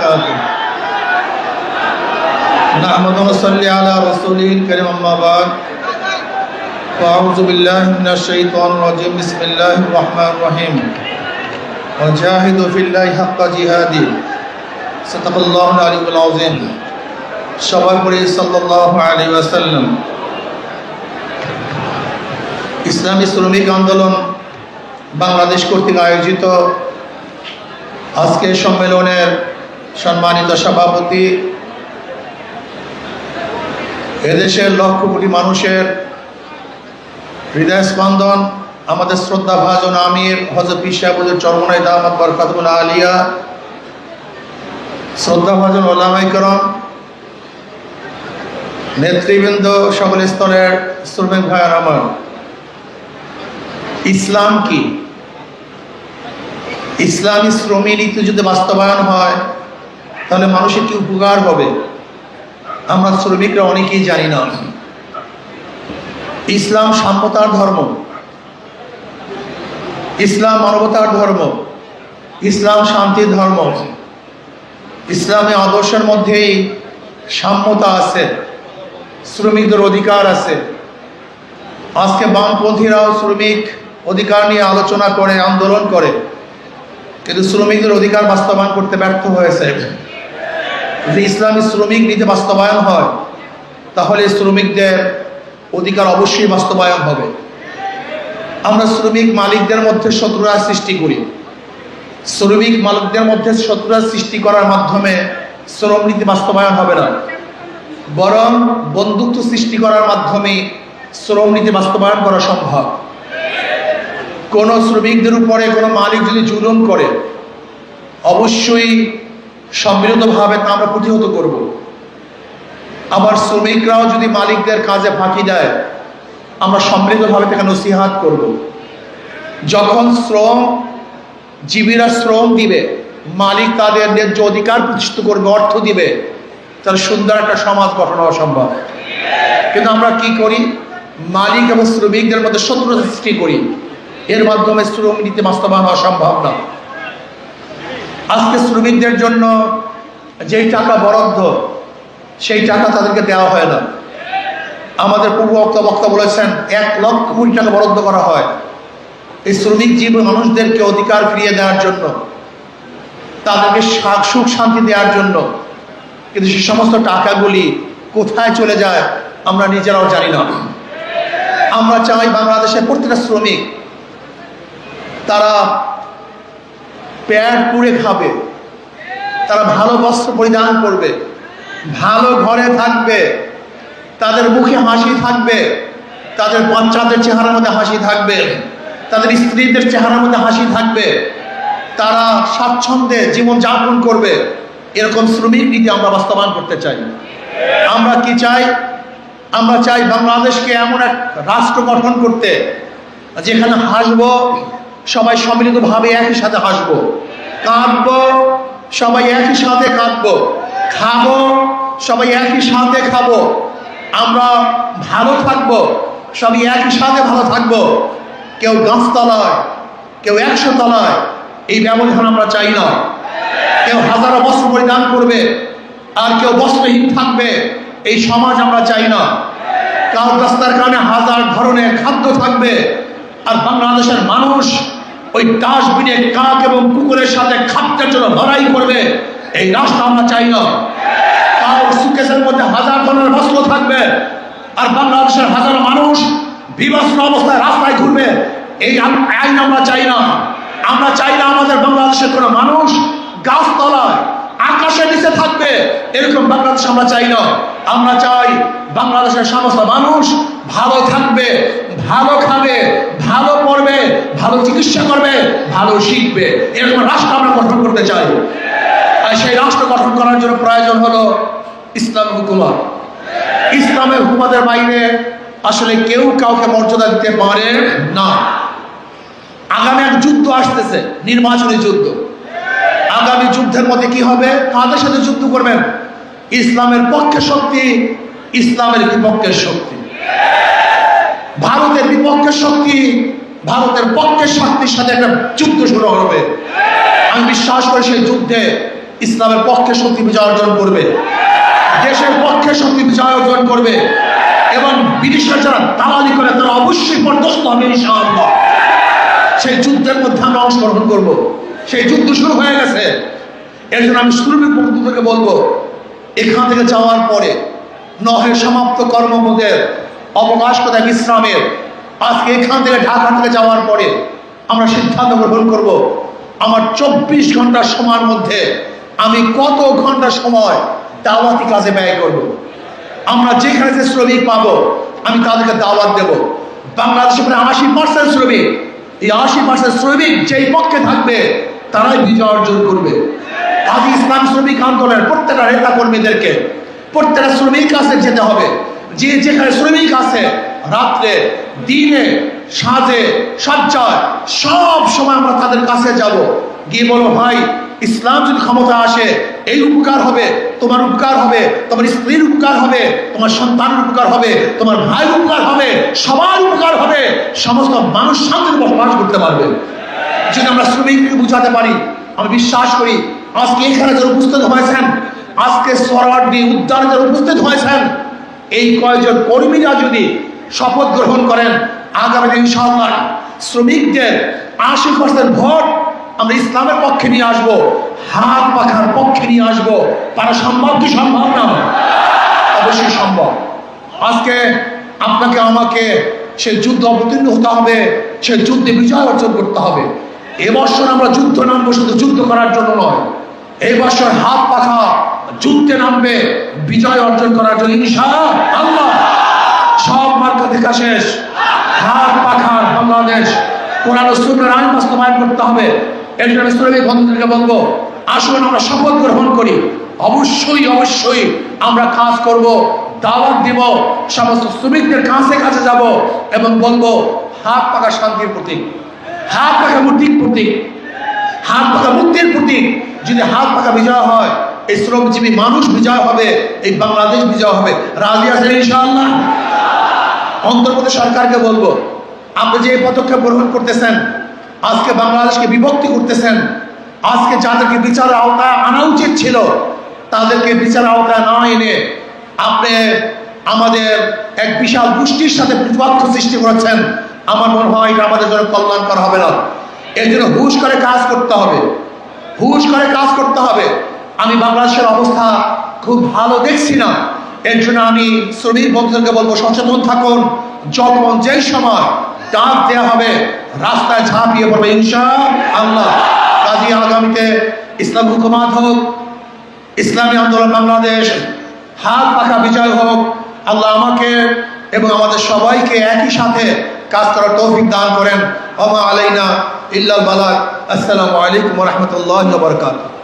وبركاته نحمد ونصلي على رسوله الكريم أما بعد فأعوذ بالله من الشيطان الرجيم بسم الله الرحمن الرحيم وجاهدوا في الله حق جهاده صدق الله العلي العظيم সবাই পড়ি সাল্লাল্লাহু আলাইহি ওয়াসাল্লাম। ইসলামী শ্রমিক আন্দোলন বাংলাদেশ কর্তৃক আয়োজিত আজকের সম্মেলনের সম্মানিত সভাপতি, এদেশের লক্ষ কোটি মানুষের হৃদয় স্পন্দন আমাদের শ্রদ্ধাভাজন আমির হযরত পীর সাহেব হুজুর চরমনাই দামাত বরকাতুল আলিয়া, শ্রদ্ধাভাজন ওলামায়ে কেরাম, নেতৃবৃন্দ, সকল স্তরের শ্রমিক ভাইয়ের আমার, ইসলাম কি? ইসলামী শ্রমিক নীতি যদি বাস্তবায়ন হয় তাহলে মানুষের কি উপকার হবে আমরা শ্রমিকরা অনেকেই জানি না। ইসলাম সাম্যতার ধর্ম, ইসলাম মানবতার ধর্ম, ইসলাম শান্তির ধর্ম। ইসলামী আদর্শের মধ্যেই সাম্যতা আছে, শ্রমিকদের অধিকার আছে। আজকে বামপন্থীরাও শ্রমিক অধিকার নিয়ে আলোচনা করে, আন্দোলন করে, কিন্তু শ্রমিকদের অধিকার বাস্তবায়ন করতে ব্যর্থ হয়েছে। যদি ইসলামী শ্রমিক নীতি বাস্তবায়ন হয় তাহলে শ্রমিকদের অধিকার অবশ্যই বাস্তবায়ন হবে। আমরা শ্রমিক মালিকদের মধ্যে শত্রুতা সৃষ্টি করি। শ্রমিক মালিকদের মধ্যে শত্রুতা সৃষ্টি করার মাধ্যমে শ্রম নীতি বাস্তবায়ন হবে না, বরং বন্ধুত্ব সৃষ্টি করার মাধ্যমে শ্রম নীতি বাস্তবায়ন করা সম্ভব। কোন শ্রমিকদের উপরে কোনো মালিক যদি জুলুম করে অবশ্যই সম্মিলিতভাবে তা আমরা প্রতিহত করব। আবার শ্রমিকরাও যদি মালিকদের কাজে ফাঁকি দেয় আমরা সম্মিলিতভাবে তাকে নসিহাত করব। যখন জীবীরা শ্রম দিবে, মালিক তাদের ন্যায্য অধিকার প্রতিষ্ঠিত করবে, অর্থ দিবে, তাহলে সুন্দর একটা সমাজ গঠন হওয়া সম্ভব। কিন্তু আমরা কি করি? মালিক এবং শ্রমিকদের মধ্যে শত্রুতা সৃষ্টি করি, এর মাধ্যমে শ্রম নীতি বাস্তবায়ন হওয়া সম্ভব না। আজকে শ্রমিকদের জন্য যেই টাকা বরাদ্দ সেই টাকা তাদেরকে দেওয়া হয় না। আমাদের পূর্ব বক্তা বলেছেন 1 লক্ষ কোটি টাকা বরাদ্দ করা হয় এই শ্রমিক জীবী মানুষদেরকে অধিকার ফিরিয়ে দেওয়ার জন্য, তাদেরকে সুখ শান্তি দেওয়ার জন্য। কিন্তু সে সমস্ত টাকাগুলি কোথায় চলে যায় আমরা নিজেরাও জানি না। আমরা চাই বাংলাদেশের প্রত্যেকটা শ্রমিক তারা পেট পুড়ে খাবে, তারা ভালো বস্ত্র পরিধান করবে, ভালো ঘরে থাকবে, তাদের মুখে হাসি থাকবে, তাদের বাচ্চাদের চেহারার মধ্যে হাসি থাকবে, তাদের স্ত্রীদের চেহারার মধ্যে হাসি থাকবে, তারা স্বাচ্ছন্দ্যে জীবন যাপন করবে। এরকম শ্রমিক নীতি আমরা বাস্তবায়ন করতে চাই। আমরা কি চাই? আমরা চাই বাংলাদেশকে এমন এক রাষ্ট্র গঠন করতে যেখানে হাসবো সবাই সম্মিলিতভাবে একই সাথে হাসবো, কাঁদবো সবাই একই সাথে কাঁদবো, খাবো সবাই একই সাথে খাবো, আমরা ভালো থাকবো সবাই একই সাথে ভালো থাকবো। কেউ গাছতলায়, কেউ 100 তলায়, এই ব্যবধান আমরা চাই না। কেউ হাজারো বস্ত্র পরিধান করবে আর কেউ বস্ত্রহীন থাকবে, এই সমাজ আমরা চাই না। কারো রাস্তার কারণে হাজার ধরনের খাদ্য থাকবে আর বাংলাদেশের মানুষ ওই ডাস্টবিনে কাক এবং কুকুরের সাথে খাদ্যের জন্য লড়াই করবে, এই রাষ্ট্র আমরা চাই না। কারোর সুটকেসের মধ্যে হাজার ধরনের বস্ত্র থাকবে আর বাংলাদেশের হাজার মানুষ বিবস্ত্র অবস্থায় রাস্তায় ঘুরবে, এই আইন আমরা চাই না। আমরা চাই না আমাদের বাংলাদেশের কোনো মানুষ গাছতলায় আকাশের নিচে থাকবে, এরকম বাংলাদেশ আমরা চাই না। আমরা চাই বাংলাদেশের সমস্ত মানুষ ভালো থাকবে, ভালো খাবে, ভালো পড়বে, ভালো চিকিৎসা করবে, ভালো শিখবে, এরকম রাষ্ট্র আমরা গঠন করতে চাই। আর সেই রাষ্ট্র গঠন করার জন্য প্রয়োজন হলো ইসলাম হুকুমত। ইসলামের হুকুমতের বাইরে আসলে কেউ কাউকে মর্যাদা দিতে পারে না। আগামী এক যুদ্ধ আসতেছে, নির্বাচনী যুদ্ধ। আগামী যুদ্ধের মধ্যে কি হবে? কাদের সাথে যুদ্ধ করবেন? ইসলামের পক্ষে শক্তি, ইসলামের বিপক্ষের শক্তি। ভারতের বিপক্ষের শক্তি, ভারতের পক্ষের শক্তির সাথে একটা যুদ্ধ শুরু হবে। আমি বিশ্বাস করি সেই যুদ্ধে ইসলামের পক্ষে শক্তি বিজয় অর্জন করবে, দেশের পক্ষে শক্তি বিজয় অর্জন করবে, এবং বিদেশের যারা দালালি করে তারা অবশ্যই পর্যস্ত হবে ইনশাআল্লাহ। সেই যুদ্ধের মধ্যে আমরা অংশগ্রহণ করব। সেই যুদ্ধ শুরু হয়ে গেছে। এর জন্য আমি শ্রমিক বন্ধুদেরকে বলবো, এখান থেকে যাওয়ার পরে নহের সমাপ্ত কর্মপদের অবকাশ কোথায় বিশ্রামের, আজকে এখান থেকে ঢাকা থেকে যাওয়ার পরে আমরা সিদ্ধান্ত গ্রহণ করব, আমার 24 ঘন্টার সময়ের মধ্যে আমি কত ঘন্টা সময় দাওয়াতি কাজে ব্যয় করব। আমরা যেখানে যে শ্রমিক পাবো আমি তাদেরকে দাওয়াত দেব। বাংলাদেশে প্রায় 80% শ্রমিক, এই 80% শ্রমিক যেই পক্ষে থাকবে তারাই বিজয় অর্জন করবে। কাজী ইসলাম শ্রমিক আন্দোলনের প্রত্যেকটা নেতা কর্মীদেরকে প্রত্যেকটা শ্রমিক কাছে যেতে হবে। যে যেখানে শ্রমিক আছে, রাত্রে দিনে সাজে সজ্জায় সব সময় আমরা তাদের কাছে যাব, গিয়ে বলবো, ভাই ইসলাম যদি ক্ষমতা আসে এই উপকার হবে, তোমার উপকার হবে, তোমার স্ত্রীর উপকার হবে, তোমার সন্তানের উপকার হবে, তোমার ভাইয়ের উপকার হবে, সবার উপকার হবে, সমস্ত মানুষ শান্তিতে বসবাস করতে পারবে। যদি আমরা শ্রমিককে বুঝাতে পারি, আমি বিশ্বাস করি আজকে এখানে যারা উপস্থিত হয়েছেন, আজকে সরওয়ার্দী উদ্যানে যারা উপস্থিত হয়েছেন, এই কয়েকজন কর্মীরা যদি শপথ গ্রহণ করেন, আগামী ইনশাআল্লাহ শ্রমিকদের 80% ভোট আমরা ইসলামের পক্ষে নিয়ে আসবো, হাত পাখার পক্ষে নিয়ে আসবো। তারা সম্ভব কি সম্ভব না? অবশ্যই সম্ভব। আজকে আপনাকে আমাকে সে যুদ্ধ অবতীর্ণ হতে হবে, সে যুদ্ধে বিজয় অর্জন করতে হবে। এবছর আমরা যুদ্ধ নামবো শুধু যুদ্ধ করার জন্য নয়, এই বছর হাত পাখা যুদ্ধে নামবে বিজয় অর্জন করার জন্য ইনশাআল্লাহ। সব মার্কা দেখা শেষ, হাত পাখার বাংলাদেশ কোরআন ও সুন্নাহর আইন বাস্তবায়ন করতে হবে। এর জন্য শ্রমিক বন্ধুদেরকে বলবো, আসুন আমরা শপথ গ্রহণ করি, অবশ্যই অবশ্যই আমরা কাজ করব, দাওয়াত দিব, সমস্ত শ্রমিকদের কাছে কাছে যাব এবং বলবো হাত পাখা শান্তির প্রতীক, হাত পাখা মুক্তির প্রতীক, হাত পাখা মুক্তির প্রতীক। যদি হাত পাখা বিজয় হয়, এই শ্রমজীবী মানুষ বিজয় হবে, এই বাংলাদেশ বিজয় হবে। রাজি আছেন ইনশাআল্লাহ? অন্তর্বর্তী সরকারকে বলবো, আপনি যে পদক্ষেপ গ্রহণ করতেছেন, আজকে বাংলাদেশকে বিভক্তি করতেছেন, আজকে যাদেরকে বিচারের আওতায় আনা উচিত ছিল তাদেরকে বিচারের আওতায় না এনে আপনি আমাদের এক বিশাল গোষ্ঠীর সাথে প্রতিপক্ষ সৃষ্টি করেছেন। আমার মনে হয় এটা আমাদের জন্য কল্যাণকর হবে না। এর জন্য হুঁশ করে কাজ করতে হবে, হুঁশ করে কাজ করতে হবে। আমি বাংলাদেশের অবস্থা খুব ভালো দেখছি না। এর জন্য আমি শ্রমিক বন্ধুদেরকে বলবো, সচেতন থাকুন। যখন যেই সময় ডাক দেওয়া হবে রাস্তায় ঝাঁপিয়ে পড়বে ইনশাআল্লাহ। কাজী আগামীতে ইসলাম হুকুমাত হোক, ইসলামী আন্দোলন বাংলাদেশ হাত পাখা বিজয় হোক। আল্লাহ আমাকে এবং আমাদের সবাইকে একই সাথে কাজ করার তৌফিক দান করেন। ওয়া মা আলাইনা ইল্লাল বালাগ। আসসালামু আলাইকুম ওয়া রাহমাতুল্লাহি ওয়া বারাকাতুহু।